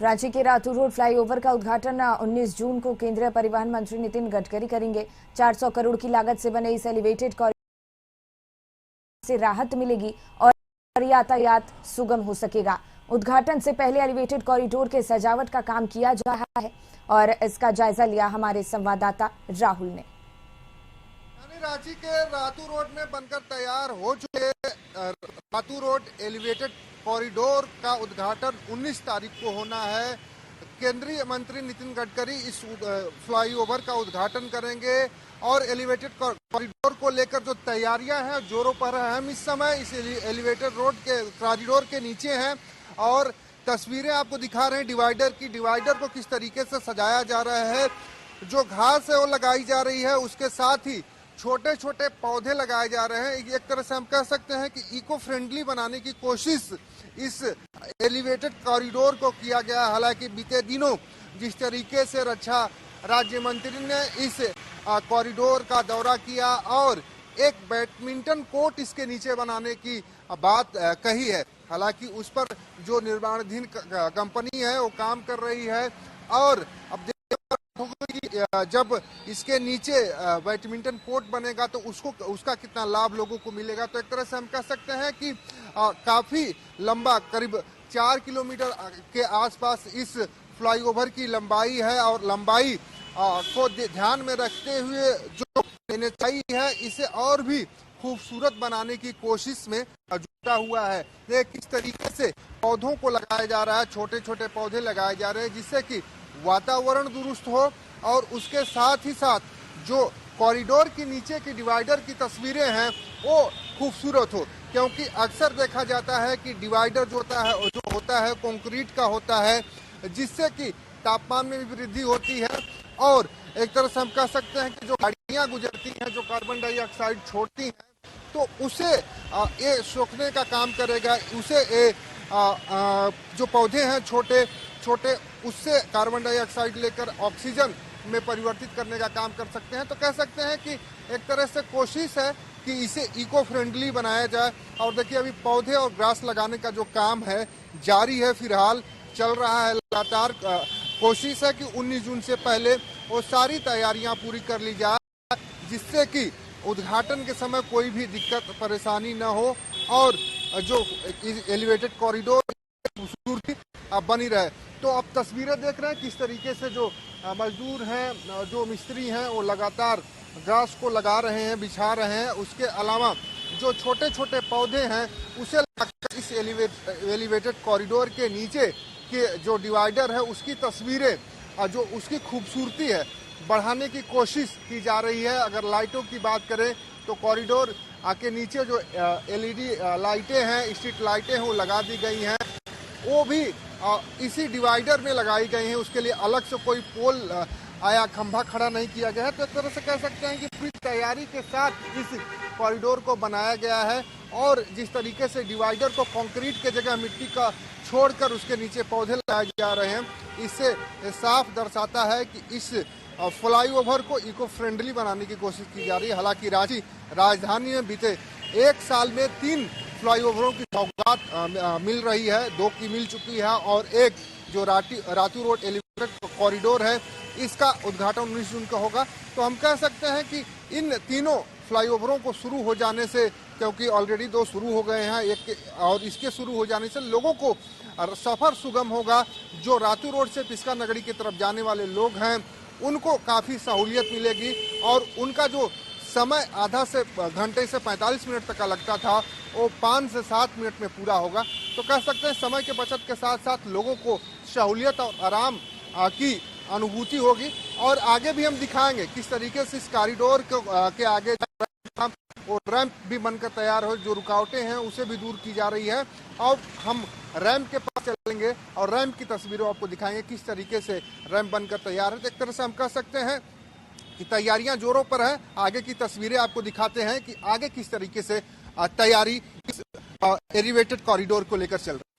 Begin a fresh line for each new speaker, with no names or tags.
रांची के Ratu road flyover का उद्घाटन 19 जून को केंद्रीय परिवहन मंत्री नितिन गडकरी करेंगे। 400 करोड़ की लागत से बने इस एलिवेटेड कॉरिडोर से राहत मिलेगी और यातायात सुगम हो सकेगा। उद्घाटन से पहले एलिवेटेड कॉरिडोर के सजावट का काम किया जा रहा है और इसका जायजा लिया हमारे संवाददाता राहुल ने।
रांची के रातू रोड में बनकर तैयार हो चुके रातू रोड एलिवेटेड कॉरिडोर का उद्घाटन 19 तारीख को होना है। केंद्रीय मंत्री नितिन गडकरी इस फ्लाईओवर का उद्घाटन करेंगे और एलिवेटेड कॉरिडोर को लेकर जो तैयारियां हैं जोरों पर है। हम इस समय इस एलिवेटेड रोड के कॉरिडोर के नीचे हैं और तस्वीरें आपको दिखा रहे हैं डिवाइडर की। डिवाइडर को किस तरीके से सजाया जा रहा है, जो घास है वो लगाई जा रही है, उसके साथ ही छोटे छोटे पौधे लगाए जा रहे हैं। एक तरह से हम कह सकते हैं कि इको फ्रेंडली बनाने की कोशिश इस एलिवेटेड कॉरिडोर को किया गया। हालांकि बीते दिनों जिस तरीके से रक्षा राज्य मंत्री ने इस कॉरिडोर का दौरा किया और एक बैडमिंटन कोर्ट इसके नीचे बनाने की बात कही है, हालांकि उस पर जो निर्माणाधीन कंपनी है वो काम कर रही है और अब जब इसके नीचे बैडमिंटन कोर्ट बनेगा तो उसका कितना लाभ लोगों को मिलेगा। तो एक तरह से हम कह सकते हैं कि काफी लंबा, करीब 4 किलोमीटर के आसपास इस फ्लाईओवर की लंबाई है और लंबाई को ध्यान में रखते हुए जो एनएचआई है इसे और भी खूबसूरत बनाने की कोशिश में जुटा हुआ है। ये किस तरीके से पौधों को लगाया जा रहा है, छोटे छोटे पौधे लगाए जा रहे हैं जिससे कि वातावरण दुरुस्त हो और उसके साथ ही साथ जो कॉरिडोर के नीचे की डिवाइडर की तस्वीरें हैं वो खूबसूरत हो, क्योंकि अक्सर देखा जाता है कि डिवाइडर जो होता है कंक्रीट का होता है जिससे कि तापमान में भी वृद्धि होती है और एक तरह से हम कह सकते हैं कि जो गाड़ियां गुजरती हैं जो कार्बन डाइऑक्साइड छोड़ती हैं तो उसे ये सोखने का काम करेगा। उसे जो पौधे हैं छोटे छोटे उससे कार्बन डाइऑक्साइड लेकर ऑक्सीजन में परिवर्तित करने का काम कर सकते हैं। तो कह सकते हैं कि एक तरह से कोशिश है कि इसे इको फ्रेंडली बनाया जाए। और देखिए अभी पौधे और ग्रास लगाने का जो काम है जारी है, फिलहाल चल रहा है लगातार। कोशिश है कि 19 जून से पहले वो सारी तैयारियां पूरी कर ली जाए जिससे कि उद्घाटन के समय कोई भी दिक्कत परेशानी न हो और जो एलिवेटेड कॉरिडोर खूबसूरती बनी रहे। तो अब तस्वीरें देख रहे हैं किस तरीके से जो मजदूर हैं, जो मिस्त्री हैं वो लगातार घास को लगा रहे हैं, बिछा रहे हैं। उसके अलावा जो छोटे छोटे पौधे हैं उसे लगाकर इस एलिवेटेड कॉरिडोर के नीचे के जो डिवाइडर है उसकी तस्वीरें, जो उसकी खूबसूरती है बढ़ाने की कोशिश की जा रही है। अगर लाइटों की बात करें तो कॉरिडोर के नीचे जो एलईडी लाइटें हैं, स्ट्रीट लाइटें हैं वो लगा दी गई हैं, वो भी इसी डिवाइडर में लगाई गई हैं। उसके लिए अलग से कोई पोल आया खंभा खड़ा नहीं किया गया है। तो एक तरह से कह सकते हैं कि पूरी तैयारी के साथ इस कॉरिडोर को बनाया गया है और जिस तरीके से डिवाइडर को कंक्रीट के जगह मिट्टी का छोड़कर उसके नीचे पौधे लगाए जा रहे हैं, इससे साफ दर्शाता है कि इस फ्लाईओवर को इको फ्रेंडली बनाने की कोशिश की जा रही है। हालांकि रांची राजधानी में बीते 1 साल में 3 फ्लाईओवरों की सौगात मिल रही है, 2 की मिल चुकी है और एक जो रातू रोड एलिवेटेड कॉरिडोर है इसका उद्घाटन 19 जून का होगा। तो हम कह सकते हैं कि इन तीनों फ्लाईओवरों को शुरू हो जाने से, क्योंकि ऑलरेडी 2 शुरू हो गए हैं और इसके शुरू हो जाने से लोगों को सफ़र सुगम होगा। जो रातू रोड से पिस्का नगरी की तरफ जाने वाले लोग हैं उनको काफ़ी सहूलियत मिलेगी और उनका जो समय आधा से घंटे से 45 मिनट तक का लगता था वो 5 से 7 मिनट में पूरा होगा। तो कह सकते हैं समय के बचत के साथ साथ लोगों को सहूलियत और आराम की अनुभूति होगी। और आगे भी हम दिखाएंगे किस तरीके से इस कॉरिडोर के आगे वो रैंप भी बनकर तैयार हो, जो रुकावटें हैं उसे भी दूर की जा रही है और हम रैंप के पास चलेंगे और रैंप की तस्वीरों आपको दिखाएंगे किस तरीके से रैंप बनकर तैयार है। तो एक तरह से हम कह सकते हैं कि तैयारियां जोरों पर है। आगे की तस्वीरें आपको दिखाते हैं कि आगे किस तरीके से तैयारी इस एलिवेटेड कॉरिडोर को लेकर चल रही है।